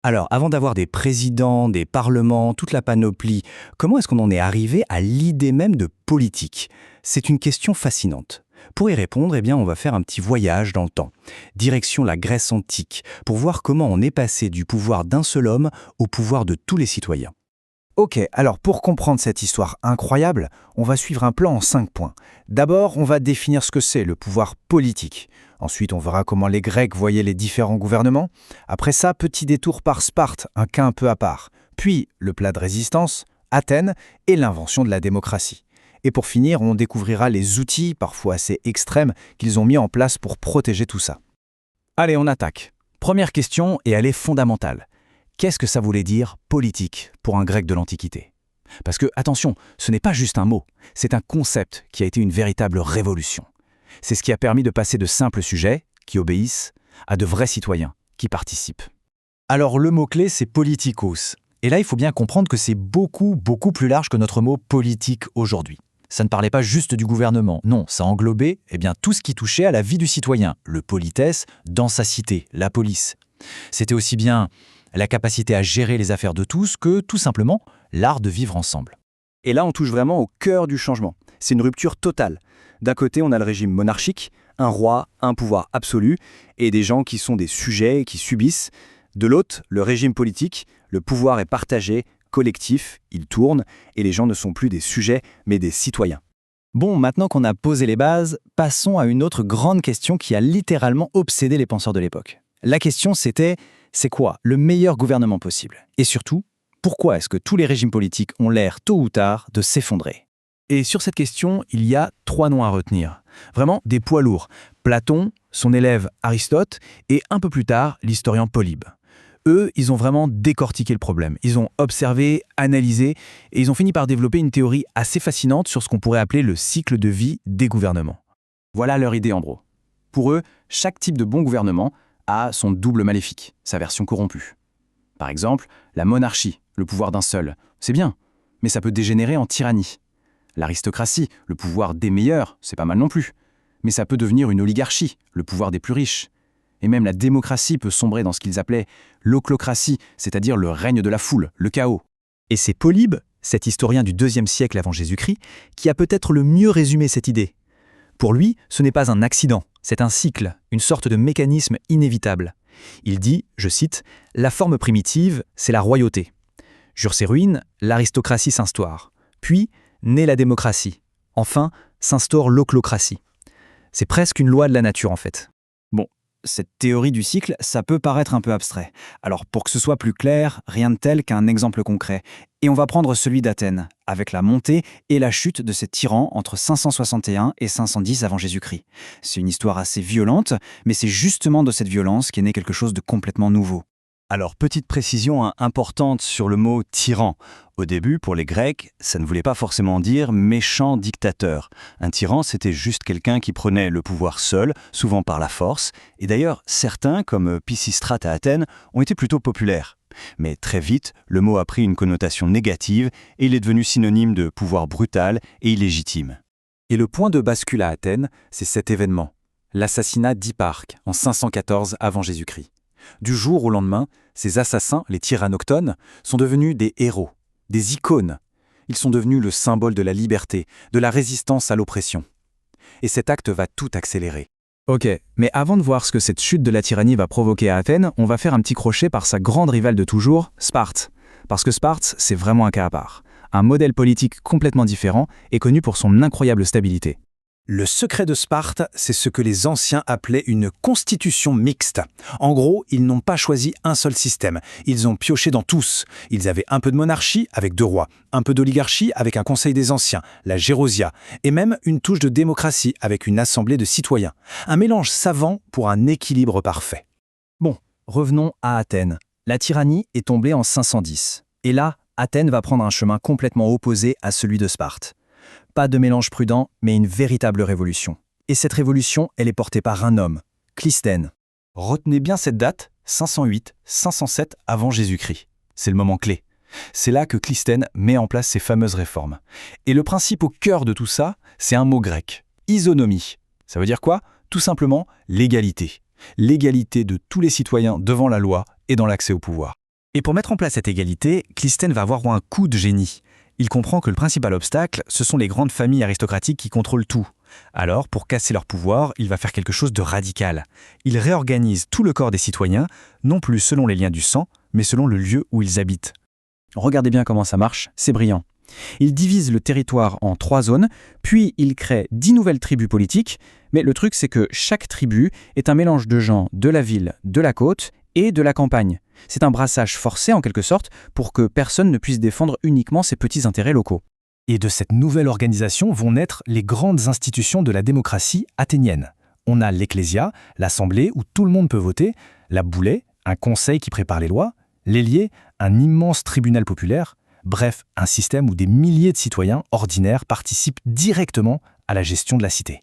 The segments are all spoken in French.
Alors, avant d'avoir des présidents, des parlements, toute la panoplie, comment est-ce qu'on en est arrivé à l'idée même de politique? C'est une question fascinante. Pour y répondre, eh bien, on va faire un petit voyage dans le temps. Direction la Grèce antique, pour voir comment on est passé du pouvoir d'un seul homme au pouvoir de tous les citoyens. Ok, alors pour comprendre cette histoire incroyable, on va suivre un plan en 5 points. D'abord, on va définir ce que c'est le pouvoir politique. Ensuite, on verra comment les Grecs voyaient les différents gouvernements. Après ça, petit détour par Sparte, un cas un peu à part. Puis, le plat de résistance, Athènes et l'invention de la démocratie. Et pour finir, on découvrira les outils, parfois assez extrêmes, qu'ils ont mis en place pour protéger tout ça. Allez, on attaque. Première question, et elle est fondamentale. Qu'est-ce que ça voulait dire politique pour un grec de l'Antiquité? Parce que, attention, ce n'est pas juste un mot, c'est un concept qui a été une véritable révolution. C'est ce qui a permis de passer de simples sujets, qui obéissent, à de vrais citoyens, qui participent. Alors, le mot-clé, c'est politikos. Et là, il faut bien comprendre que c'est beaucoup plus large que notre mot politique aujourd'hui. Ça ne parlait pas juste du gouvernement, non, ça englobait tout ce qui touchait à la vie du citoyen, le politesse dans sa cité, la police. C'était aussi bien la capacité à gérer les affaires de tous que, tout simplement, l'art de vivre ensemble. Et là, on touche vraiment au cœur du changement. C'est une rupture totale. D'un côté, on a le régime monarchique, un roi, un pouvoir absolu, et des gens qui sont des sujets, qui subissent. De l'autre, le régime politique, le pouvoir est partagé, collectif, il tourne, et les gens ne sont plus des sujets, mais des citoyens. Bon, maintenant qu'on a posé les bases, passons à une autre grande question qui a littéralement obsédé les penseurs de l'époque. La question, c'était, c'est quoi le meilleur gouvernement possible? Et surtout, pourquoi est-ce que tous les régimes politiques ont l'air, tôt ou tard, de s'effondrer? Et sur cette question, il y a 3 noms à retenir. Vraiment des poids lourds. Platon, son élève Aristote, et un peu plus tard, l'historien Polybe. Eux, ils ont vraiment décortiqué le problème. Ils ont observé, analysé, et ils ont fini par développer une théorie assez fascinante sur ce qu'on pourrait appeler le cycle de vie des gouvernements. Voilà leur idée en gros. Pour eux, chaque type de bon gouvernement a son double maléfique, sa version corrompue. Par exemple, la monarchie, le pouvoir d'un seul, c'est bien, mais ça peut dégénérer en tyrannie. L'aristocratie, le pouvoir des meilleurs, c'est pas mal non plus, mais ça peut devenir une oligarchie, le pouvoir des plus riches. Et même la démocratie peut sombrer dans ce qu'ils appelaient l'oclocratie, c'est-à-dire le règne de la foule, le chaos. Et c'est Polybe, cet historien du IIe siècle avant Jésus-Christ, qui a peut-être le mieux résumé cette idée. Pour lui, ce n'est pas un accident, c'est un cycle, une sorte de mécanisme inévitable. Il dit, je cite, « La forme primitive, c'est la royauté. Jure ses ruines, l'aristocratie s'instaure. Puis, naît la démocratie. Enfin, s'instaure l'oclocratie. » C'est presque une loi de la nature en fait. Bon, cette théorie du cycle, ça peut paraître un peu abstrait. Alors pour que ce soit plus clair, rien de tel qu'un exemple concret. Et on va prendre celui d'Athènes, avec la montée et la chute de ces tyrans entre 561 et 510 avant Jésus-Christ. C'est une histoire assez violente, mais c'est justement de cette violence qu'est né quelque chose de complètement nouveau. Alors, petite précision importante sur le mot « tyran ». Au début, pour les Grecs, ça ne voulait pas forcément dire « méchant dictateur ». Un tyran, c'était juste quelqu'un qui prenait le pouvoir seul, souvent par la force. Et d'ailleurs, certains, comme Pisistrate à Athènes, ont été plutôt populaires. Mais très vite, le mot a pris une connotation négative et il est devenu synonyme de pouvoir brutal et illégitime. Et le point de bascule à Athènes, c'est cet événement, l'assassinat d'Hipparque en 514 avant Jésus-Christ. Du jour au lendemain, ces assassins, les tyrannoctones, sont devenus des héros, des icônes. Ils sont devenus le symbole de la liberté, de la résistance à l'oppression. Et cet acte va tout accélérer. Ok, mais avant de voir ce que cette chute de la tyrannie va provoquer à Athènes, on va faire un petit crochet par sa grande rivale de toujours, Sparte. Parce que Sparte, c'est vraiment un cas à part. Un modèle politique complètement différent et connu pour son incroyable stabilité. Le secret de Sparte, c'est ce que les anciens appelaient une constitution mixte. En gros, ils n'ont pas choisi un seul système. Ils ont pioché dans tous. Ils avaient un peu de monarchie avec 2 rois, un peu d'oligarchie avec un conseil des anciens, la Gérousia, et même une touche de démocratie avec une assemblée de citoyens. Un mélange savant pour un équilibre parfait. Bon, revenons à Athènes. La tyrannie est tombée en 510. Et là, Athènes va prendre un chemin complètement opposé à celui de Sparte. Pas de mélange prudent, mais une véritable révolution. Et cette révolution, elle est portée par un homme, Clisthène. Retenez bien cette date, 508-507 avant Jésus-Christ. C'est le moment clé. C'est là que Clisthène met en place ses fameuses réformes. Et le principe au cœur de tout ça, c'est un mot grec, isonomie. Ça veut dire quoi? Tout simplement l'égalité. L'égalité de tous les citoyens devant la loi et dans l'accès au pouvoir. Et pour mettre en place cette égalité, Clisthène va avoir un coup de génie. Il comprend que le principal obstacle, ce sont les grandes familles aristocratiques qui contrôlent tout. Alors, pour casser leur pouvoir, il va faire quelque chose de radical. Il réorganise tout le corps des citoyens, non plus selon les liens du sang, mais selon le lieu où ils habitent. Regardez bien comment ça marche, c'est brillant. Il divise le territoire en 3 zones, puis il crée 10 nouvelles tribus politiques, mais le truc c'est que chaque tribu est un mélange de gens de la ville, de la côte et de la campagne. C'est un brassage forcé en quelque sorte pour que personne ne puisse défendre uniquement ses petits intérêts locaux. Et de cette nouvelle organisation vont naître les grandes institutions de la démocratie athénienne. On a l'Ecclésia, l'Assemblée où tout le monde peut voter, la Boulée, un conseil qui prépare les lois, l'Héliée, un immense tribunal populaire, bref, un système où des milliers de citoyens ordinaires participent directement à la gestion de la cité.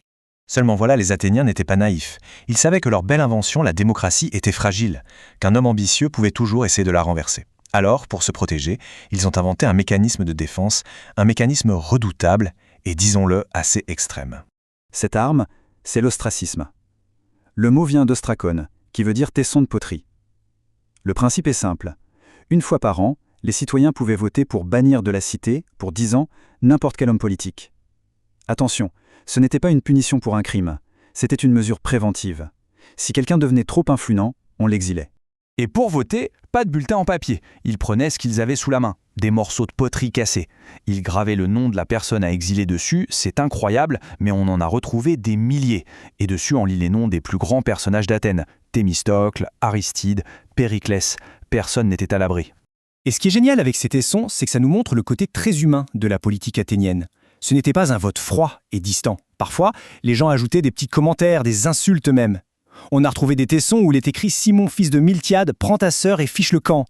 Seulement voilà, les Athéniens n'étaient pas naïfs. Ils savaient que leur belle invention, la démocratie, était fragile, qu'un homme ambitieux pouvait toujours essayer de la renverser. Alors, pour se protéger, ils ont inventé un mécanisme de défense, un mécanisme redoutable et, disons-le, assez extrême. Cette arme, c'est l'ostracisme. Le mot vient d'ostracone, qui veut dire tesson de poterie. Le principe est simple. Une fois par an, les citoyens pouvaient voter pour bannir de la cité, pour 10 ans, n'importe quel homme politique. Attention, ce n'était pas une punition pour un crime, c'était une mesure préventive. Si quelqu'un devenait trop influent, on l'exilait. Et pour voter, pas de bulletin en papier. Ils prenaient ce qu'ils avaient sous la main, des morceaux de poterie cassés. Ils gravaient le nom de la personne à exiler dessus, c'est incroyable, mais on en a retrouvé des milliers. Et dessus, on lit les noms des plus grands personnages d'Athènes. Thémistocle, Aristide, Périclès, personne n'était à l'abri. Et ce qui est génial avec ces tessons, c'est que ça nous montre le côté très humain de la politique athénienne. Ce n'était pas un vote froid et distant. Parfois, les gens ajoutaient des petits commentaires, des insultes même. On a retrouvé des tessons où il est écrit « Simon, fils de Miltiade, prends ta sœur et fiche le camp »,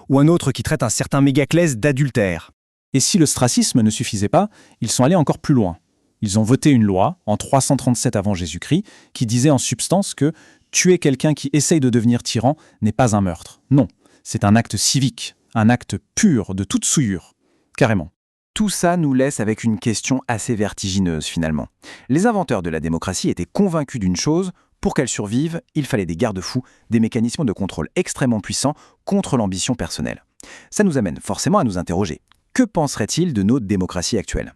ou un autre qui traite un certain Mégaclès d'adultère. Et si l'ostracisme ne suffisait pas, ils sont allés encore plus loin. Ils ont voté une loi, en 337 avant Jésus-Christ, qui disait en substance que tuer quelqu'un qui essaye de devenir tyran n'est pas un meurtre. Non, c'est un acte civique, un acte pur de toute souillure. Carrément. Tout ça nous laisse avec une question assez vertigineuse finalement. Les inventeurs de la démocratie étaient convaincus d'une chose, pour qu'elle survive, il fallait des garde-fous, des mécanismes de contrôle extrêmement puissants contre l'ambition personnelle. Ça nous amène forcément à nous interroger. Que penserait-il de nos démocraties actuelles ?